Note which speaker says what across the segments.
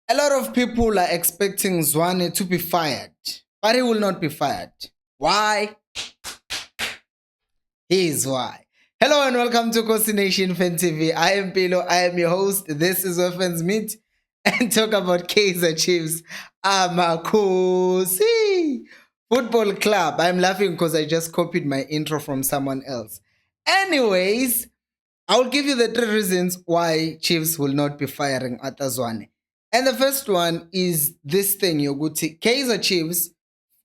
Speaker 1: A lot of people are expecting Zwane to be fired, but he will not be fired. Why? Here's why. Hello and welcome to Khosi Nation Fan TV. I am Pilo. I am your host. This is where fans meet and talk about Kaizer Chiefs. I'm a Khosi Football Club. I'm laughing because I just copied my intro from someone else. Anyways, I'll give you the three reasons why Chiefs will not be firing Atazwane. And the first one is this thing, Yoguti. Kaizer Chiefs,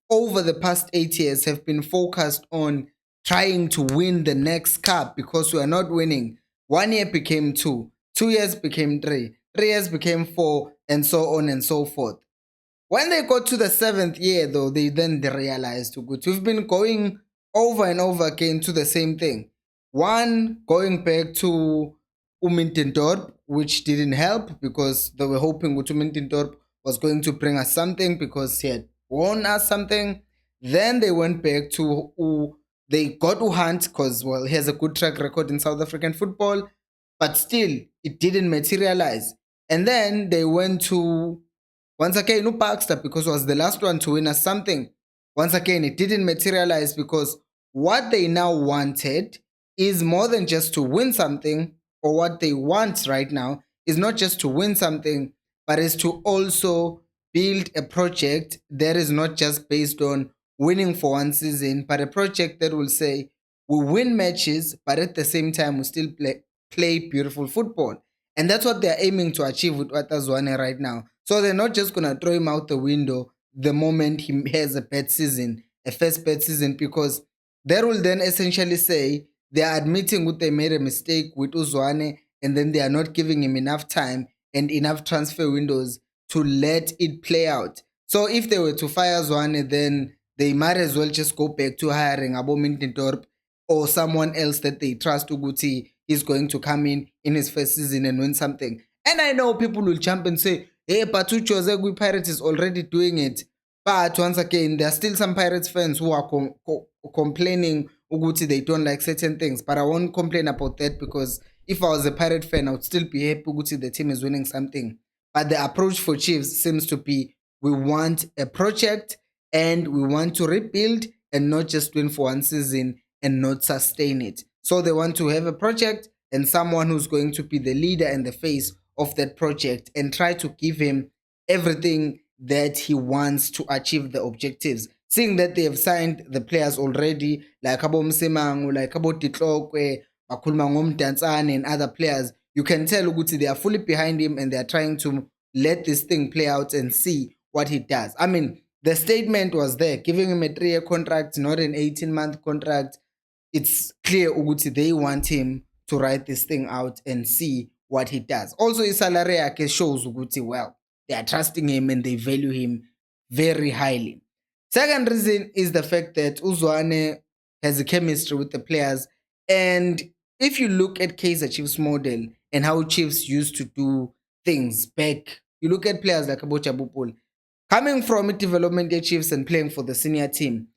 Speaker 1: over the past 8 years, have been focused on trying to win the next cup because we are not winning. 1 year became 2, 2 years became 3, 3 years became 4, and so on and so forth. When they got to the 7th year, though, they then realized we've been going over and over again to the same thing. One, going back to Umintendorp, which didn't help because they were hoping Umintendorp was going to bring us something because he had won us something. Then they went back to they got Hunt because, well, he has a good track record in South African football, but still, it didn't materialize. And then they went to once again, no Baxter because it was the last one to win us something. Once again, it didn't materialize because what they now wanted is more than just to win something, or what they want right now is not just to win something, but is to also build a project that is not just based on winning for one season, but a project that will say we win matches, but at the same time we still play beautiful football. And that's what they're aiming to achieve with Zwane right now. So they're not just gonna throw him out the window the moment he has a bad season, a first bad season, because that will then essentially say they are admitting that they made a mistake with Zwane, and then they are not giving him enough time and enough transfer windows to let it play out. So if they were to fire Zwane, then they might as well just go back to hiring Abo Mintendorp or someone else that they trust Uguti is going to come in his first season and win something. And I know people will jump and say, hey, but Uchoze Pirates is already doing it. But once again, there are still some Pirates fans who are complaining Uguti they don't like certain things. But I won't complain about that because if I was a Pirate fan, I would still be happy Uguti the team is winning something. But the approach for Chiefs seems to be we want a project and we want to rebuild and not just win for one season and not sustain it. So they want to have a project and someone who's going to be the leader and the face of that project and try to give him everything that he wants to achieve the objectives. Seeing that they have signed the players already, like Abo Msemangu, like Abo Titlokwe, Bakulma Ngomdantsane and other players, you can tell Uguti they are fully behind him and they are trying to let this thing play out and see what he does. I mean, the statement was there, giving him a 3-year contract, not an 18-month contract. It's clear Uguti they want him to write this thing out and see what he does. Also, his salary shows Uguti well. They are trusting him and they value him very highly. Second reason is the fact that Zwane has a chemistry with the players. And if you look at Kaizer Chiefs model and how Chiefs used to do things back, you look at players like Abocha Bupul, coming from development Chiefs and playing for the senior team.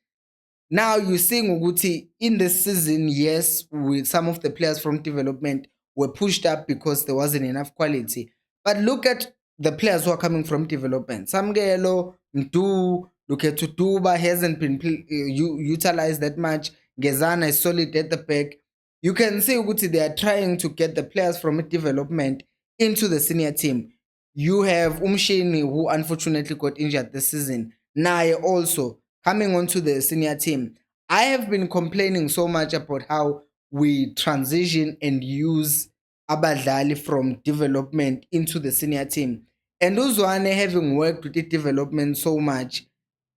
Speaker 1: Now you're seeing Uguti in this season, yes, with some of the players from development were pushed up because there wasn't enough quality. But look at the players who are coming from development. Samgelo, Mdu, look at Tutuba, hasn't been utilized that much. Gezana is solid at the back. You can see Uguti, they are trying to get the players from development into the senior team. You have Umshini, who unfortunately got injured this season. Naye also coming onto the senior team. I have been complaining so much about how we transition and use Abadlali from development into the senior team. And Uzwane having worked with the development so much,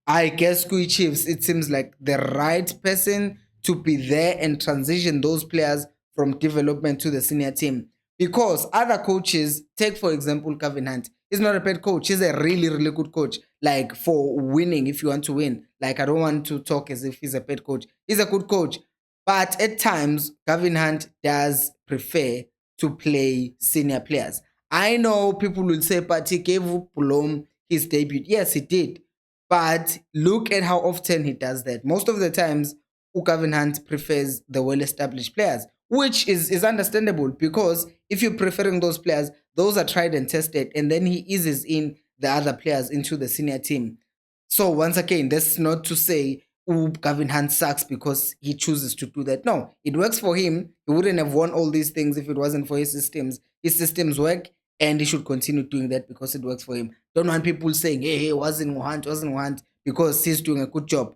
Speaker 1: I guess Kui Chiefs, it seems like the right person to be there and transition those players from development to the senior team. Because other coaches, take for example Kevin Hunt, he's not a bad coach. He's a really, really good coach. Like for winning, if you want to win. Like I don't want to talk as if he's a bad coach. He's a good coach. But at times, Kevin Hunt does prefer to play senior players. I know people will say, but he gave Pulom his debut. Yes, he did. But look at how often he does that. Most of the times, Kevin Hunt prefers the well-established players, which is understandable because if you're preferring those players, those are tried and tested, and then he eases in the other players into the senior team. So once again, that's not to say Gavin Hunt sucks because he chooses to do that. No, it works for him. He wouldn't have won all these things if it wasn't for his systems. His systems work, and he should continue doing that because it works for him. Don't want people saying, hey, wasn't Hunt, because he's doing a good job.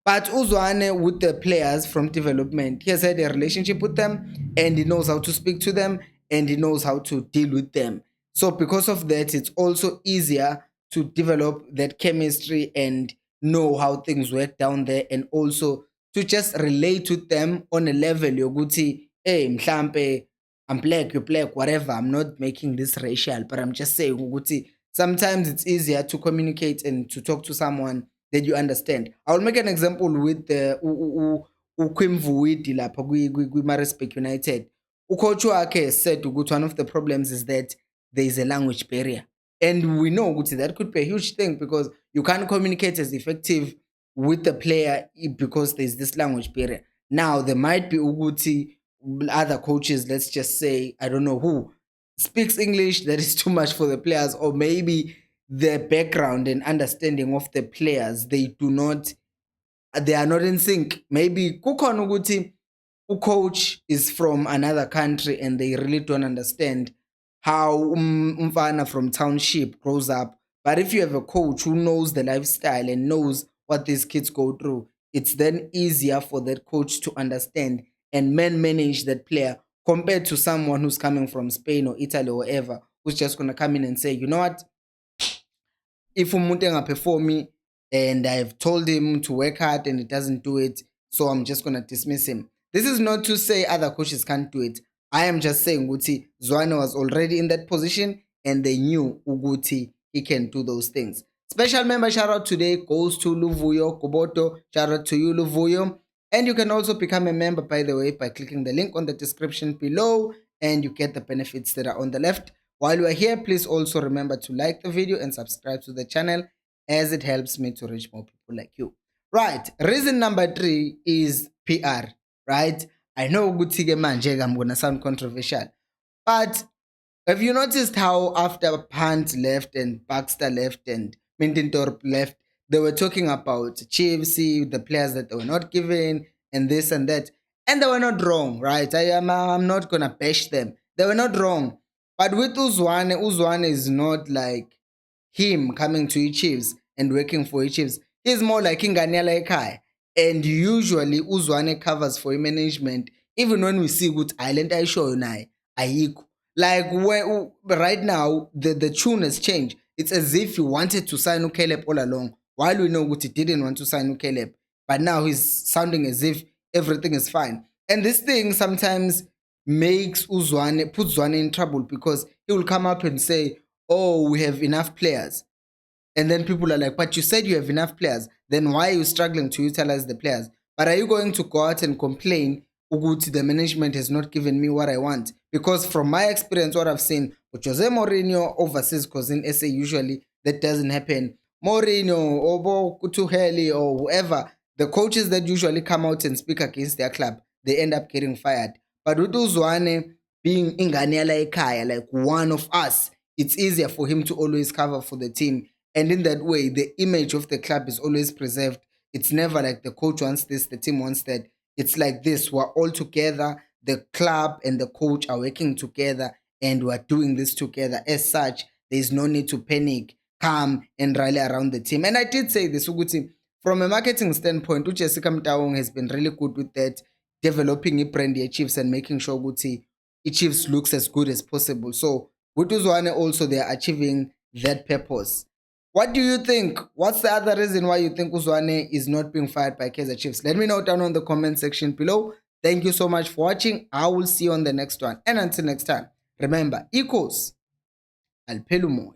Speaker 1: But Uzwane, with the players from development, he has had a relationship with them, and he knows how to speak to them, and he knows how to deal with them. So because of that, it's also easier to develop that chemistry and know how things work down there, and also to just relate with them on a level yokuthi, hey, mhlampe, I'm black, you're black, whatever. I'm not making this racial, but I'm just saying ukuthi sometimes it's easier to communicate and to talk to someone that you understand. I'll make an example with the uKwimvuidi lapha kwi-Maritzburg United. Ucoach wakhe said ukuthi one of the problems is that there is a language barrier. And we know that could be a huge thing because you can't communicate as effective with the player because there's this language barrier. Now, there might be Uguti, other coaches, let's just say, I don't know who, speaks English that is too much for the players, or maybe the background and understanding of the players, they are not in sync. Maybe kukhona ukuthi coach is from another country and they really don't understand how umfana from township grows up. But if you have a coach who knows the lifestyle and knows what these kids go through, it's then easier for that coach to understand and manage that player compared to someone who's coming from Spain or Italy or wherever, who's just going to come in and say, you know what, if umuntu engaperformi and I've told him to work hard and he doesn't do it, so I'm just going to dismiss him. This is not to say other coaches can't do it. I am just saying Uguti Zwane was already in that position and they knew Uguti he can do those things. Special member shout out today goes to Luvuyo Koboto. Shout out to you, Luvuyo. And you can also become a member, by the way, by clicking the link on the description below, and you get the benefits that are on the left. While you are here, please also remember to like the video and subscribe to the channel, as it helps me to reach more people like you. Right, reason number 3 is PR, right? I know Gutige Manje, I'm going to sound controversial, but have you noticed how after Pant left and Baxter left and Mintintorp left, they were talking about GFC, the players that they were not given, and this and that. And they were not wrong, right? I'm not going to bash them. They were not wrong. But with Zwane is not like him coming to Chiefs and working for Chiefs. He's more like Inganyala Ekai. And usually Zwane covers for management, even when we see good island I show you now. Like right now, the tune has changed. It's as if he wanted to sign Caleb all along, while we know he didn't want to sign Caleb. But now he's sounding as if everything is fine. And this thing sometimes puts Zwane in trouble because he will come up and say, oh, we have enough players. And then people are like, but you said you have enough players. Then why are you struggling to utilize the players? But are you going to go out and complain, Uguti, the management has not given me what I want? Because from my experience, what I've seen, with Jose Mourinho overseas, because in SA usually that doesn't happen. Mourinho, or Tuchel, or whoever, the coaches that usually come out and speak against their club, they end up getting fired. But with Zwane being Inganyala Ekaya, like one of us, it's easier for him to always cover for the team. And in that way, the image of the club is always preserved. It's never like the coach wants this, the team wants that. It's like this, we're all together. The club and the coach are working together and we're doing this together. As such, there's no need to panic, calm, and rally around the team. And I did say this, Uguti, from a marketing standpoint, Jessica Mtaung has been really good with that, developing a brand Chiefs and making sure Uguti Chiefs looks as good as possible. So with Zwane also, they are achieving that purpose. What do you think? What's the other reason why you think Zwane is not being fired by Kaizer Chiefs? Let me know down on the comment section below. Thank you so much for watching. I will see you on the next one. And until next time, remember, equals Alpelumoy.